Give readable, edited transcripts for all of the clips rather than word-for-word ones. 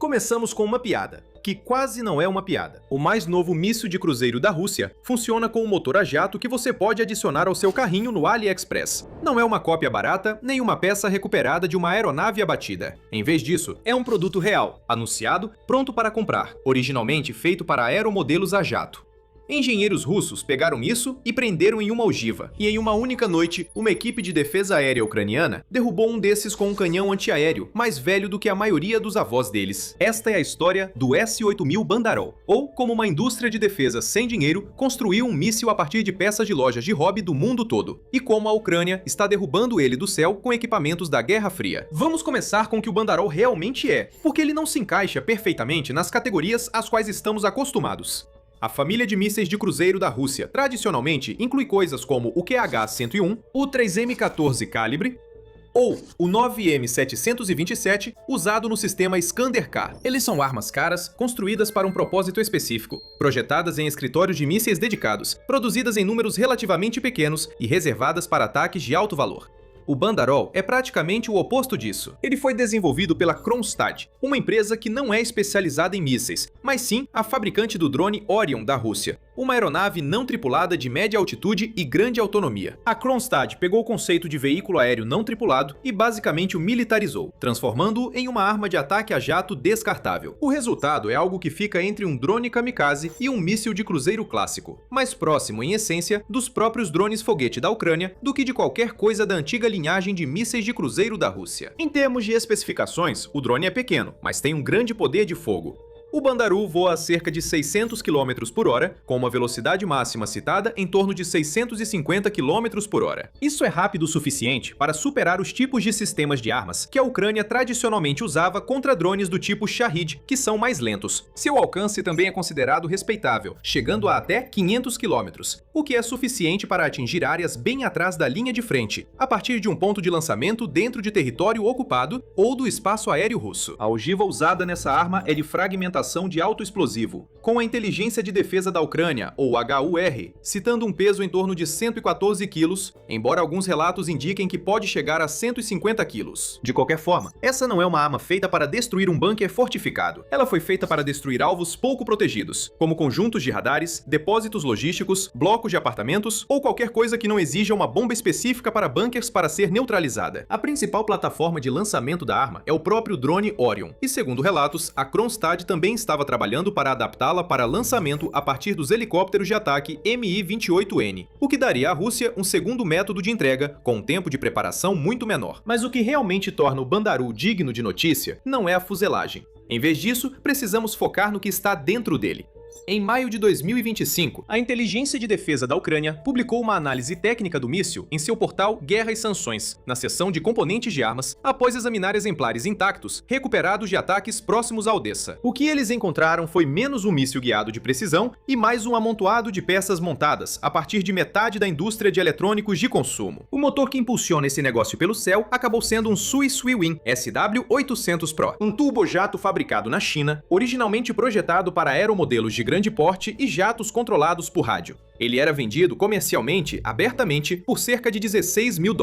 Começamos com uma piada, que quase não é uma piada. O mais novo míssil de cruzeiro da Rússia funciona com um motor a jato que você pode adicionar ao seu carrinho no AliExpress. Não é uma cópia barata, nem uma peça recuperada de uma aeronave abatida. Em vez disso, é um produto real, anunciado, pronto para comprar, originalmente feito para aeromodelos a jato. Engenheiros russos pegaram isso e prenderam em uma ogiva, e em uma única noite, uma equipe de defesa aérea ucraniana derrubou um desses com um canhão antiaéreo, mais velho do que a maioria dos avós deles. Esta é a história do S-8000 Bandarol, ou como uma indústria de defesa sem dinheiro construiu um míssil a partir de peças de lojas de hobby do mundo todo, e como a Ucrânia está derrubando ele do céu com equipamentos da Guerra Fria. Vamos começar com o que o Bandarol realmente é, porque ele não se encaixa perfeitamente nas categorias às quais estamos acostumados. A família de mísseis de cruzeiro da Rússia tradicionalmente inclui coisas como o QH-101, o 3M-14 Calibre ou o 9M-727 usado no sistema Iskander-K. Eles são armas caras, construídas para um propósito específico, projetadas em escritórios de mísseis dedicados, produzidas em números relativamente pequenos e reservadas para ataques de alto valor. O Bandarol é praticamente o oposto disso. Ele foi desenvolvido pela Kronstadt, uma empresa que não é especializada em mísseis, mas sim a fabricante do drone Orion da Rússia, uma aeronave não tripulada de média altitude e grande autonomia. A Kronstadt pegou o conceito de veículo aéreo não tripulado e basicamente o militarizou, transformando-o em uma arma de ataque a jato descartável. O resultado é algo que fica entre um drone kamikaze e um míssil de cruzeiro clássico, mais próximo em essência dos próprios drones foguete da Ucrânia do que de qualquer coisa da antiga linhagem de mísseis de cruzeiro da Rússia. Em termos de especificações, o drone é pequeno, mas tem um grande poder de fogo. O Bandarol voa a cerca de 600 km por hora, com uma velocidade máxima citada em torno de 650 km por hora. Isso é rápido o suficiente para superar os tipos de sistemas de armas que a Ucrânia tradicionalmente usava contra drones do tipo Shahed, que são mais lentos. Seu alcance também é considerado respeitável, chegando a até 500 km, o que é suficiente para atingir áreas bem atrás da linha de frente, a partir de um ponto de lançamento dentro de território ocupado ou do espaço aéreo russo. A ogiva usada nessa arma é de fragmentação de autoexplosivo, com a inteligência de defesa da Ucrânia, ou HUR, citando um peso em torno de 114 quilos, embora alguns relatos indiquem que pode chegar a 150 quilos. De qualquer forma, essa não é uma arma feita para destruir um bunker fortificado. Ela foi feita para destruir alvos pouco protegidos, como conjuntos de radares, depósitos logísticos, blocos de apartamentos ou qualquer coisa que não exija uma bomba específica para bunkers para ser neutralizada. A principal plataforma de lançamento da arma é o próprio drone Orion, e segundo relatos, a Kronstadt também estava trabalhando para adaptá-la para lançamento a partir dos helicópteros de ataque Mi-28N, o que daria à Rússia um segundo método de entrega, com um tempo de preparação muito menor. Mas o que realmente torna o Bandarol digno de notícia não é a fuselagem. Em vez disso, precisamos focar no que está dentro dele. Em maio de 2025, a Inteligência de Defesa da Ucrânia publicou uma análise técnica do míssil em seu portal Guerra e Sanções, na seção de componentes de armas, após examinar exemplares intactos recuperados de ataques próximos a Odessa. O que eles encontraram foi menos um míssil guiado de precisão e mais um amontoado de peças montadas a partir de metade da indústria de eletrônicos de consumo. O motor que impulsiona esse negócio pelo céu acabou sendo um Sui Swewin SW800 Pro, um turbojato fabricado na China, originalmente projetado para aeromodelos de grande porte e jatos controlados por rádio. Ele era vendido comercialmente, abertamente, por cerca de $16 mil.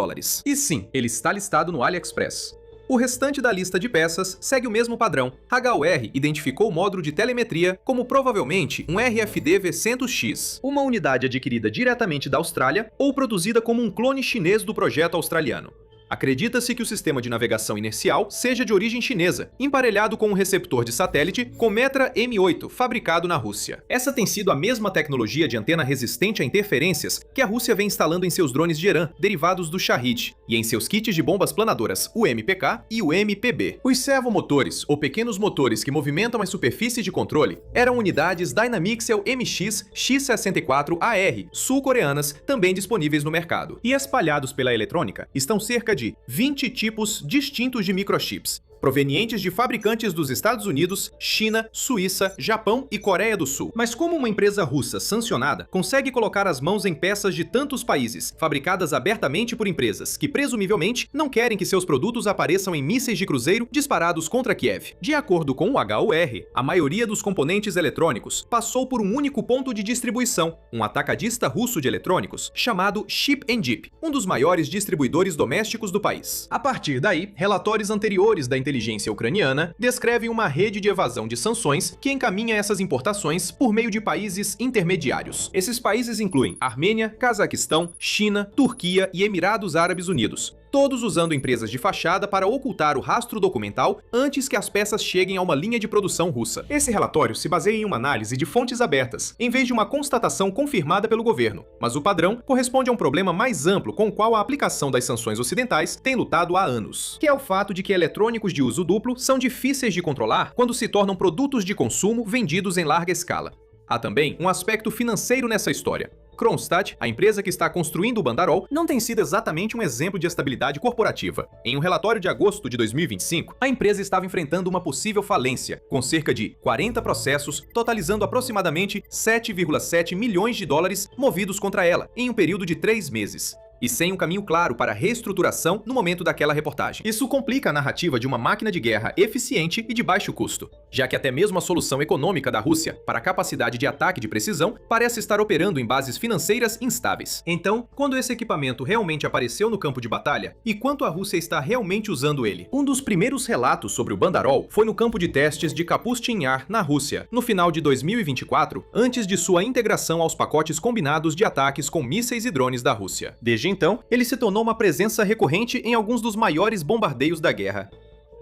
E sim, ele está listado no AliExpress. O restante da lista de peças segue o mesmo padrão. HUR identificou o módulo de telemetria como provavelmente um RFD V100X, uma unidade adquirida diretamente da Austrália ou produzida como um clone chinês do projeto australiano. Acredita-se que o sistema de navegação inercial seja de origem chinesa, emparelhado com um receptor de satélite Cometra M8, fabricado na Rússia. Essa tem sido a mesma tecnologia de antena resistente a interferências que a Rússia vem instalando em seus drones de Irã, derivados do Shahed, e em seus kits de bombas planadoras, o MPK e o MPB. Os servomotores, ou pequenos motores que movimentam as superfícies de controle, eram unidades Dynamixel MX X64AR, sul-coreanas, também disponíveis no mercado. E espalhados pela eletrônica estão cerca de 20 tipos distintos de microchips, provenientes de fabricantes dos Estados Unidos, China, Suíça, Japão e Coreia do Sul. Mas como uma empresa russa sancionada consegue colocar as mãos em peças de tantos países, fabricadas abertamente por empresas que presumivelmente não querem que seus produtos apareçam em mísseis de cruzeiro disparados contra Kiev? De acordo com o HUR, a maioria dos componentes eletrônicos passou por um único ponto de distribuição, um atacadista russo de eletrônicos chamado Chip and Dip, um dos maiores distribuidores domésticos do país. A partir daí, relatórios anteriores da inteligência ucraniana descrevem uma rede de evasão de sanções que encaminha essas importações por meio de países intermediários. Esses países incluem Armênia, Cazaquistão, China, Turquia e Emirados Árabes Unidos, todos usando empresas de fachada para ocultar o rastro documental antes que as peças cheguem a uma linha de produção russa. Esse relatório se baseia em uma análise de fontes abertas, em vez de uma constatação confirmada pelo governo, mas o padrão corresponde a um problema mais amplo com o qual a aplicação das sanções ocidentais tem lutado há anos, que é o fato de que eletrônicos de uso duplo são difíceis de controlar quando se tornam produtos de consumo vendidos em larga escala. Há também um aspecto financeiro nessa história. Kronstadt, a empresa que está construindo o Bandarol, não tem sido exatamente um exemplo de estabilidade corporativa. Em um relatório de agosto de 2025, a empresa estava enfrentando uma possível falência, com cerca de 40 processos, totalizando aproximadamente 7,7 milhões de dólares movidos contra ela, em um período de 3 meses. E sem um caminho claro para a reestruturação no momento daquela reportagem. Isso complica a narrativa de uma máquina de guerra eficiente e de baixo custo, já que até mesmo a solução econômica da Rússia para a capacidade de ataque de precisão parece estar operando em bases financeiras instáveis. Então, quando esse equipamento realmente apareceu no campo de batalha, e quanto a Rússia está realmente usando ele? Um dos primeiros relatos sobre o Bandarol foi no campo de testes de Kapustin Yar, na Rússia, no final de 2024, antes de sua integração aos pacotes combinados de ataques com mísseis e drones da Rússia. Desde então, ele se tornou uma presença recorrente em alguns dos maiores bombardeios da guerra.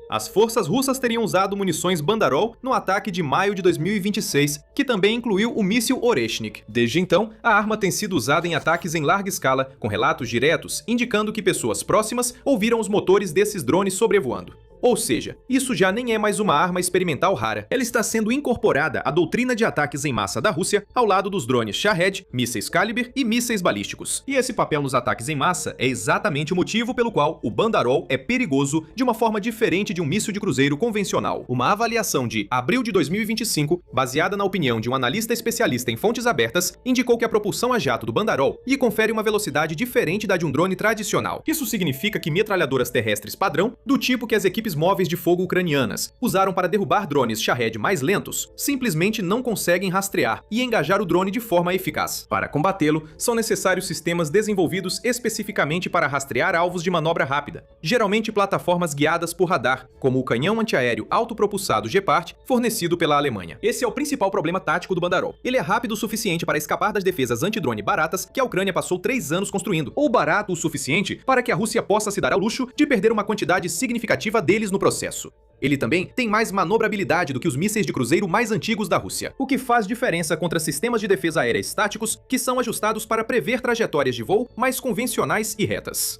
As forças russas teriam usado munições Bandarol no ataque de maio de 2026, que também incluiu o míssil Oreshnik. Desde então, a arma tem sido usada em ataques em larga escala, com relatos diretos indicando que pessoas próximas ouviram os motores desses drones sobrevoando. Ou seja, isso já nem é mais uma arma experimental rara. Ela está sendo incorporada à doutrina de ataques em massa da Rússia, ao lado dos drones Shahed, mísseis Kalibr e mísseis balísticos. E esse papel nos ataques em massa é exatamente o motivo pelo qual o Bandarol é perigoso de uma forma diferente de um míssil de cruzeiro convencional. Uma avaliação de abril de 2025, baseada na opinião de um analista especialista em fontes abertas, indicou que a propulsão a jato do Bandarol lhe confere uma velocidade diferente da de um drone tradicional. Isso significa que metralhadoras terrestres padrão, do tipo que as equipes móveis de fogo ucranianas usaram para derrubar drones Shahed mais lentos, simplesmente não conseguem rastrear e engajar o drone de forma eficaz. Para combatê-lo, são necessários sistemas desenvolvidos especificamente para rastrear alvos de manobra rápida, geralmente plataformas guiadas por radar, como o canhão antiaéreo autopropulsado Gepard, fornecido pela Alemanha. Esse é o principal problema tático do Bandarol. Ele é rápido o suficiente para escapar das defesas antidrone baratas que a Ucrânia passou 3 anos construindo, ou barato o suficiente para que a Rússia possa se dar ao luxo de perder uma quantidade significativa deles no processo. Ele também tem mais manobrabilidade do que os mísseis de cruzeiro mais antigos da Rússia, o que faz diferença contra sistemas de defesa aérea estáticos que são ajustados para prever trajetórias de voo mais convencionais e retas.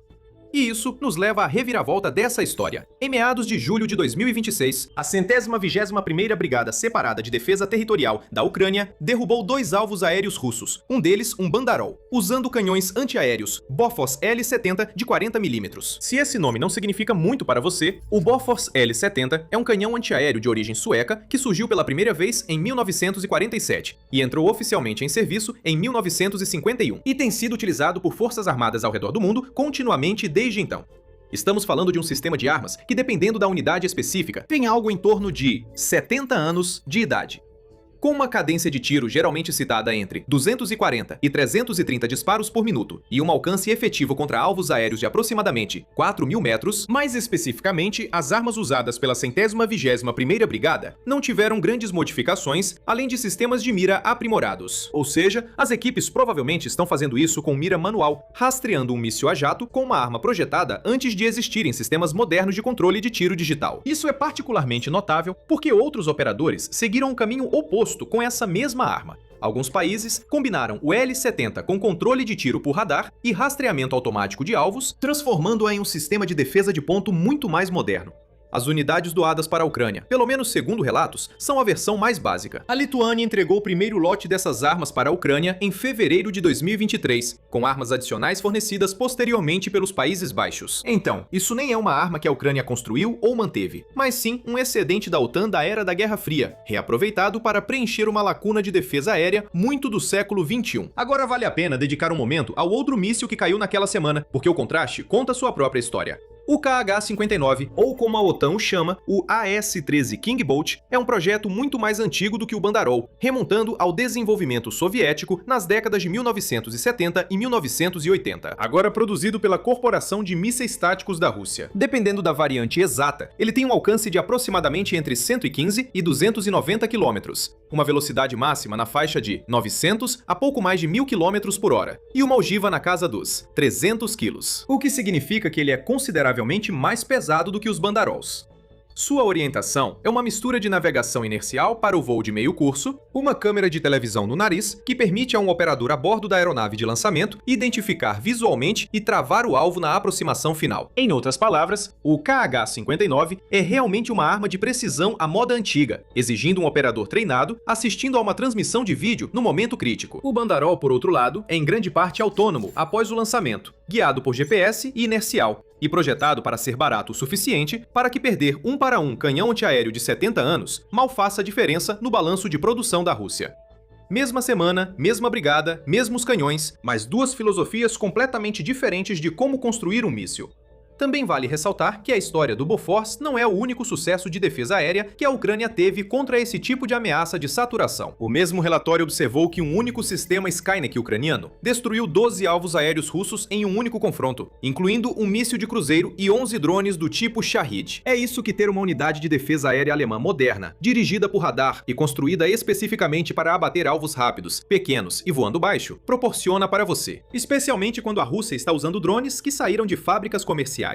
E isso nos leva à reviravolta dessa história. Em meados de julho de 2026, a 121ª Brigada Separada de Defesa Territorial da Ucrânia derrubou 2 alvos aéreos russos, um deles um Bandarol, usando canhões antiaéreos Bofors L-70 de 40 mm. Se esse nome não significa muito para você, o Bofors L-70 é um canhão antiaéreo de origem sueca que surgiu pela primeira vez em 1947 e entrou oficialmente em serviço em 1951 e tem sido utilizado por forças armadas ao redor do mundo continuamente desde então. Estamos falando de um sistema de armas que, dependendo da unidade específica, tem algo em torno de 70 anos de idade. Com uma cadência de tiro geralmente citada entre 240 e 330 disparos por minuto e um alcance efetivo contra alvos aéreos de aproximadamente 4.000 metros, mais especificamente, as armas usadas pela 121ª Brigada não tiveram grandes modificações, além de sistemas de mira aprimorados. Ou seja, as equipes provavelmente estão fazendo isso com mira manual, rastreando um míssil a jato com uma arma projetada antes de existirem sistemas modernos de controle de tiro digital. Isso é particularmente notável porque outros operadores seguiram um caminho oposto com essa mesma arma. Alguns países combinaram o L-70 com controle de tiro por radar e rastreamento automático de alvos, transformando-a em um sistema de defesa de ponto muito mais moderno. As unidades doadas para a Ucrânia, pelo menos segundo relatos, são a versão mais básica. A Lituânia entregou o primeiro lote dessas armas para a Ucrânia em fevereiro de 2023, com armas adicionais fornecidas posteriormente pelos Países Baixos. Então, isso nem é uma arma que a Ucrânia construiu ou manteve, mas sim um excedente da OTAN da era da Guerra Fria, reaproveitado para preencher uma lacuna de defesa aérea muito do século XXI. Agora vale a pena dedicar um momento ao outro míssil que caiu naquela semana, porque o contraste conta sua própria história. O KH-59, ou como a OTAN o chama, o AS-13 King Bolt, é um projeto muito mais antigo do que o Bandarol, remontando ao desenvolvimento soviético nas décadas de 1970 e 1980, agora produzido pela Corporação de Mísseis Táticos da Rússia. Dependendo da variante exata, ele tem um alcance de aproximadamente entre 115 e 290 km, uma velocidade máxima na faixa de 900 a pouco mais de 1000 km por hora, e uma ogiva na casa dos 300 kg, o que significa que ele é consideravelmente mais pesado do que os Bandarols. Sua orientação é uma mistura de navegação inercial para o voo de meio curso, uma câmera de televisão no nariz que permite a um operador a bordo da aeronave de lançamento identificar visualmente e travar o alvo na aproximação final. Em outras palavras, o KH-59 é realmente uma arma de precisão à moda antiga, exigindo um operador treinado assistindo a uma transmissão de vídeo no momento crítico. O Bandarol, por outro lado, é em grande parte autônomo após o lançamento, guiado por GPS e inercial, e projetado para ser barato o suficiente para que perder 1 para 1 canhão antiaéreo de 70 anos mal faça diferença no balanço de produção da Rússia. Mesma semana, mesma brigada, mesmos canhões, mas duas filosofias completamente diferentes de como construir um míssil. Também vale ressaltar que a história do Bofors não é o único sucesso de defesa aérea que a Ucrânia teve contra esse tipo de ameaça de saturação. O mesmo relatório observou que um único sistema Skynet ucraniano destruiu 12 alvos aéreos russos em um único confronto, incluindo um míssil de cruzeiro e 11 drones do tipo Shahed. É isso que ter uma unidade de defesa aérea alemã moderna, dirigida por radar e construída especificamente para abater alvos rápidos, pequenos e voando baixo, proporciona para você, especialmente quando a Rússia está usando drones que saíram de fábricas comerciais.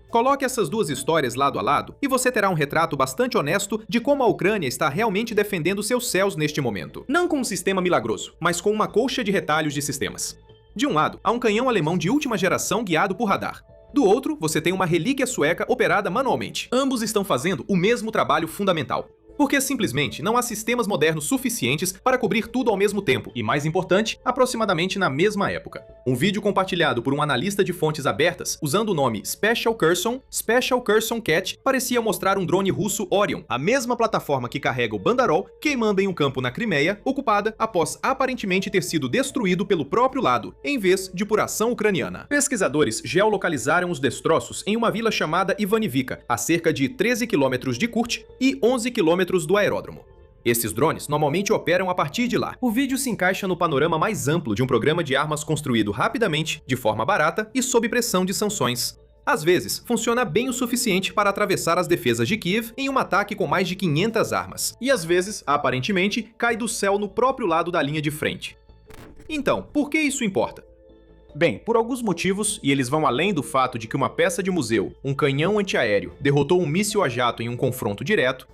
Coloque essas duas histórias lado a lado e você terá um retrato bastante honesto de como a Ucrânia está realmente defendendo seus céus neste momento. Não com um sistema milagroso, mas com uma colcha de retalhos de sistemas. De um lado, há um canhão alemão de última geração guiado por radar. Do outro, você tem uma relíquia sueca operada manualmente. Ambos estão fazendo o mesmo trabalho fundamental. Porque simplesmente não há sistemas modernos suficientes para cobrir tudo ao mesmo tempo e, mais importante, aproximadamente na mesma época. Um vídeo compartilhado por um analista de fontes abertas usando o nome Special Kherson Cat parecia mostrar um drone russo Orion, a mesma plataforma que carrega o Bandarol, queimando em um campo na Crimeia, ocupada após aparentemente ter sido destruído pelo próprio lado, em vez de por ação ucraniana. Pesquisadores geolocalizaram os destroços em uma vila chamada Ivanivka, a cerca de 13 km de Kursk e 11 km do aeródromo. Esses drones normalmente operam a partir de lá. O vídeo se encaixa no panorama mais amplo de um programa de armas construído rapidamente, de forma barata e sob pressão de sanções. Às vezes, funciona bem o suficiente para atravessar as defesas de Kiev em um ataque com mais de 500 armas. E às vezes, aparentemente, cai do céu no próprio lado da linha de frente. Então, por que isso importa? Bem, por alguns motivos, e eles vão além do fato de que uma peça de museu, um canhão antiaéreo, derrotou um míssil a jato em um confronto direto.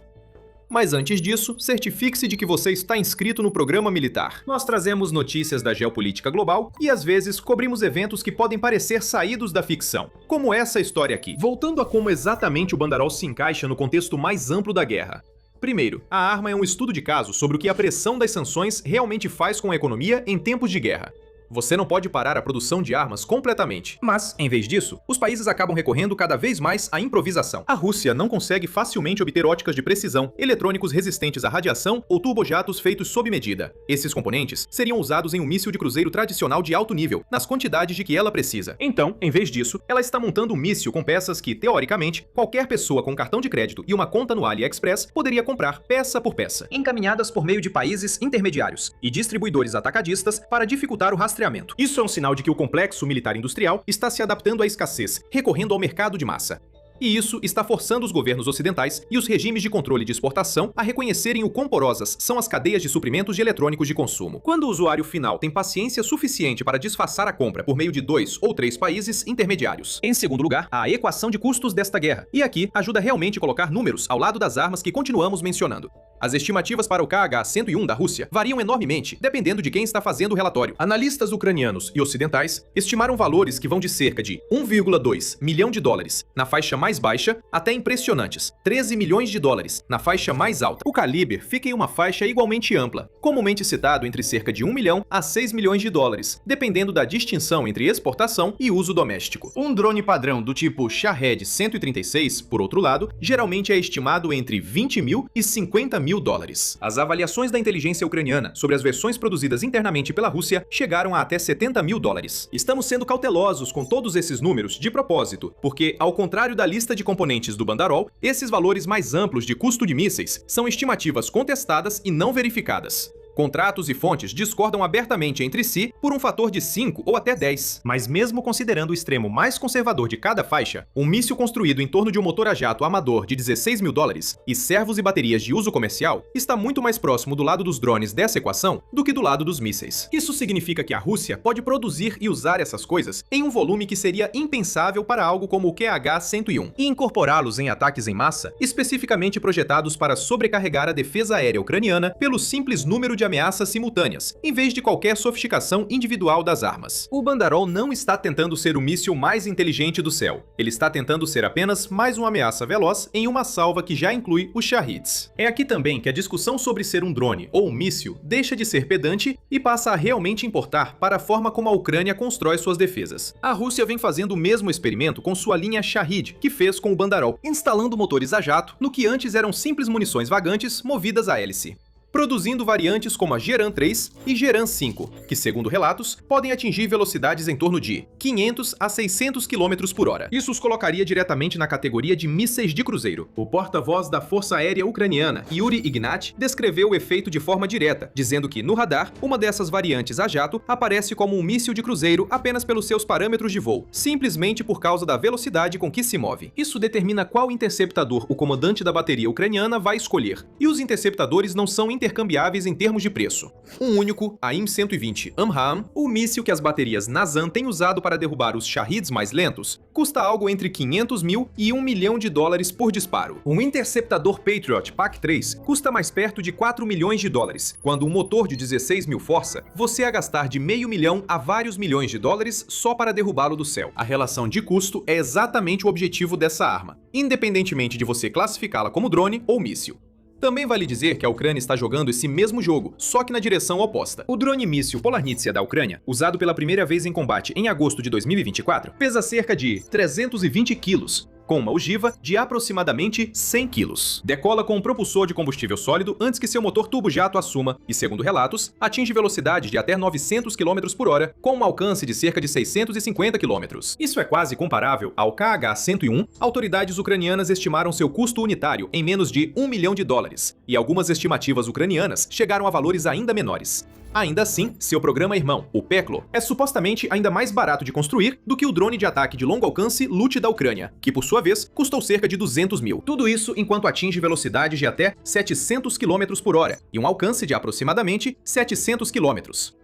Mas antes disso, certifique-se de que você está inscrito no programa militar. Nós trazemos notícias da geopolítica global e às vezes cobrimos eventos que podem parecer saídos da ficção, como essa história aqui. Voltando a como exatamente o Bandarol se encaixa no contexto mais amplo da guerra. Primeiro, a arma é um estudo de caso sobre o que a pressão das sanções realmente faz com a economia em tempos de guerra. Você não pode parar a produção de armas completamente. Mas, em vez disso, os países acabam recorrendo cada vez mais à improvisação. A Rússia não consegue facilmente obter óticas de precisão, eletrônicos resistentes à radiação ou turbojatos feitos sob medida. Esses componentes seriam usados em um míssil de cruzeiro tradicional de alto nível, nas quantidades de que ela precisa. Então, em vez disso, ela está montando um míssil com peças que, teoricamente, qualquer pessoa com cartão de crédito e uma conta no AliExpress poderia comprar peça por peça, encaminhadas por meio de países intermediários e distribuidores atacadistas para dificultar o rastreamento. Isso é um sinal de que o complexo militar industrial está se adaptando à escassez, recorrendo ao mercado de massa. E isso está forçando os governos ocidentais e os regimes de controle de exportação a reconhecerem o quão porosas são as cadeias de suprimentos de eletrônicos de consumo. Quando o usuário final tem paciência suficiente para disfarçar a compra por meio de 2 ou 3 países intermediários. Em segundo lugar, a equação de custos desta guerra. E aqui ajuda realmente a colocar números ao lado das armas que continuamos mencionando. As estimativas para o KH-101 da Rússia variam enormemente, dependendo de quem está fazendo o relatório. Analistas ucranianos e ocidentais estimaram valores que vão de cerca de 1,2 milhão de dólares na faixa mais baixa até impressionantes 13 milhões de dólares na faixa mais alta. O calibre fica em uma faixa igualmente ampla, comumente citado entre cerca de 1 milhão a 6 milhões de dólares, dependendo da distinção entre exportação e uso doméstico. Um drone padrão do tipo Shahed 136, por outro lado, geralmente é estimado entre 20 mil e 50 mil mil dólares. As avaliações da inteligência ucraniana sobre as versões produzidas internamente pela Rússia chegaram a até 70 mil dólares. Estamos sendo cautelosos com todos esses números de propósito, porque, ao contrário da lista de componentes do Bandarol, esses valores mais amplos de custo de mísseis são estimativas contestadas e não verificadas. Contratos e fontes discordam abertamente entre si por um fator de 5 ou até 10. Mas mesmo considerando o extremo mais conservador de cada faixa, um míssil construído em torno de um motor a jato amador de 16 mil dólares e servos e baterias de uso comercial está muito mais próximo do lado dos drones dessa equação do que do lado dos mísseis. Isso significa que a Rússia pode produzir e usar essas coisas em um volume que seria impensável para algo como o QH-101 e incorporá-los em ataques em massa, especificamente projetados para sobrecarregar a defesa aérea ucraniana pelo simples número de ameaças simultâneas, em vez de qualquer sofisticação individual das armas. O Bandarol não está tentando ser o míssil mais inteligente do céu. Ele está tentando ser apenas mais uma ameaça veloz em uma salva que já inclui os Shahids. É aqui também que a discussão sobre ser um drone ou um míssil deixa de ser pedante e passa a realmente importar para a forma como a Ucrânia constrói suas defesas. A Rússia vem fazendo o mesmo experimento com sua linha Shahid, que fez com o Bandarol, instalando motores a jato no que antes eram simples munições vagantes movidas a hélice, produzindo variantes como a Geran 3 e Geran 5, que, segundo relatos, podem atingir velocidades em torno de 500 a 600 km por hora. Isso os colocaria diretamente na categoria de mísseis de cruzeiro. O porta-voz da Força Aérea Ucraniana, Yuri Ignat, descreveu o efeito de forma direta, dizendo que, no radar, uma dessas variantes a jato aparece como um míssil de cruzeiro apenas pelos seus parâmetros de voo, simplesmente por causa da velocidade com que se move. Isso determina qual interceptador o comandante da bateria ucraniana vai escolher, e os interceptadores não são intercambiáveis em termos de preço. Um único, a IM-120 Amram, o míssil que as baterias Nazam têm usado para derrubar os Shahids mais lentos, custa algo entre 500 mil e 1 milhão de dólares por disparo. Um interceptador Patriot PAC-3 custa mais perto de 4 milhões de dólares, quando um motor de 16 mil força você a gastar de meio milhão a vários milhões de dólares só para derrubá-lo do céu. A relação de custo é exatamente o objetivo dessa arma, independentemente de você classificá-la como drone ou míssil. Também vale dizer que a Ucrânia está jogando esse mesmo jogo, só que na direção oposta. O drone míssil Polarnitsia da Ucrânia, usado pela primeira vez em combate em agosto de 2024, pesa cerca de 320 quilos, com uma ogiva de aproximadamente 100 quilos. Decola com um propulsor de combustível sólido antes que seu motor turbo-jato assuma e, segundo relatos, atinge velocidade de até 900 km por hora, com um alcance de cerca de 650 km. Isso é quase comparável ao KH-101. Autoridades ucranianas estimaram seu custo unitário em menos de 1 milhão de dólares, e algumas estimativas ucranianas chegaram a valores ainda menores. Ainda assim, seu programa irmão, o Peklo, é supostamente ainda mais barato de construir do que o drone de ataque de longo alcance Lute da Ucrânia, que por sua vez custou cerca de 200 mil. Tudo isso enquanto atinge velocidades de até 700 km por hora e um alcance de aproximadamente 700 km.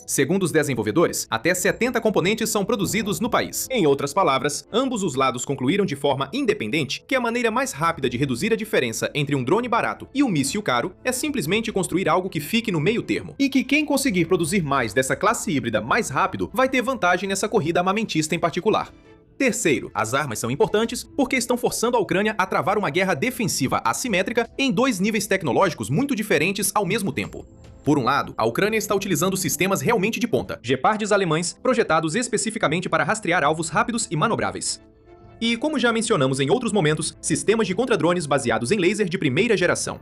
Segundo os desenvolvedores, até 70 componentes são produzidos no país. Em outras palavras, ambos os lados concluíram de forma independente que a maneira mais rápida de reduzir a diferença entre um drone barato e um míssil caro é simplesmente construir algo que fique no meio termo. E que quem conseguir produzir mais dessa classe híbrida mais rápido vai ter vantagem nessa corrida armamentista em particular. Terceiro, as armas são importantes porque estão forçando a Ucrânia a travar uma guerra defensiva assimétrica em dois níveis tecnológicos muito diferentes ao mesmo tempo. Por um lado, a Ucrânia está utilizando sistemas realmente de ponta, Gepards alemães projetados especificamente para rastrear alvos rápidos e manobráveis. E, como já mencionamos em outros momentos, sistemas de contradrones baseados em laser de primeira geração.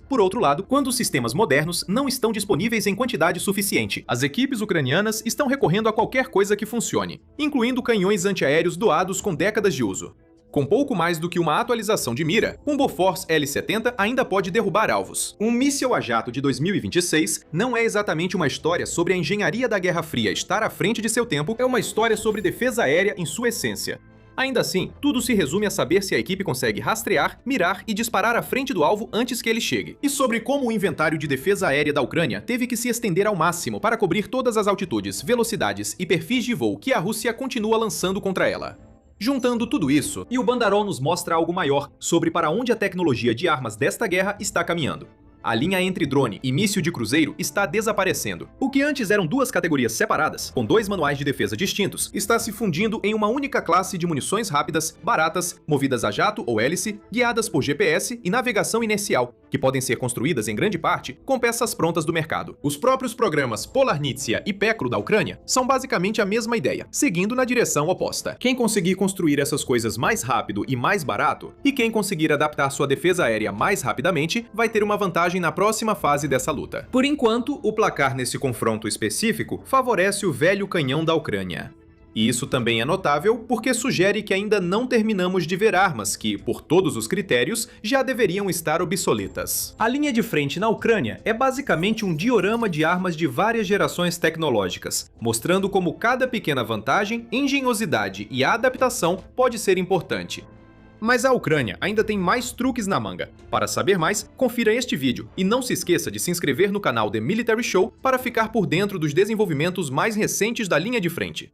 Por outro lado, quando os sistemas modernos não estão disponíveis em quantidade suficiente, as equipes ucranianas estão recorrendo a qualquer coisa que funcione, incluindo canhões antiaéreos doados com décadas de uso. Com pouco mais do que uma atualização de mira, um Bofors L-70 ainda pode derrubar alvos. Um míssil a jato de 2026 não é exatamente uma história sobre a engenharia da Guerra Fria estar à frente de seu tempo, é uma história sobre defesa aérea em sua essência. Ainda assim, tudo se resume a saber se a equipe consegue rastrear, mirar e disparar à frente do alvo antes que ele chegue. E sobre como o inventário de defesa aérea da Ucrânia teve que se estender ao máximo para cobrir todas as altitudes, velocidades e perfis de voo que a Rússia continua lançando contra ela. Juntando tudo isso, e o Bandarol nos mostra algo maior sobre para onde a tecnologia de armas desta guerra está caminhando. A linha entre drone e míssil de cruzeiro está desaparecendo. O que antes eram duas categorias separadas, com dois manuais de defesa distintos, está se fundindo em uma única classe de munições rápidas, baratas, movidas a jato ou hélice, guiadas por GPS e navegação inercial, que podem ser construídas em grande parte com peças prontas do mercado. Os próprios programas Polarnitsia e Pekro da Ucrânia são basicamente a mesma ideia, seguindo na direção oposta. Quem conseguir construir essas coisas mais rápido e mais barato, e quem conseguir adaptar sua defesa aérea mais rapidamente, vai ter uma vantagem na próxima fase dessa luta. Por enquanto, o placar nesse confronto específico favorece o velho canhão da Ucrânia. E isso também é notável porque sugere que ainda não terminamos de ver armas que, por todos os critérios, já deveriam estar obsoletas. A linha de frente na Ucrânia é basicamente um diorama de armas de várias gerações tecnológicas, mostrando como cada pequena vantagem, engenhosidade e adaptação pode ser importante. Mas a Ucrânia ainda tem mais truques na manga. Para saber mais, confira este vídeo e não se esqueça de se inscrever no canal The Military Show para ficar por dentro dos desenvolvimentos mais recentes da linha de frente.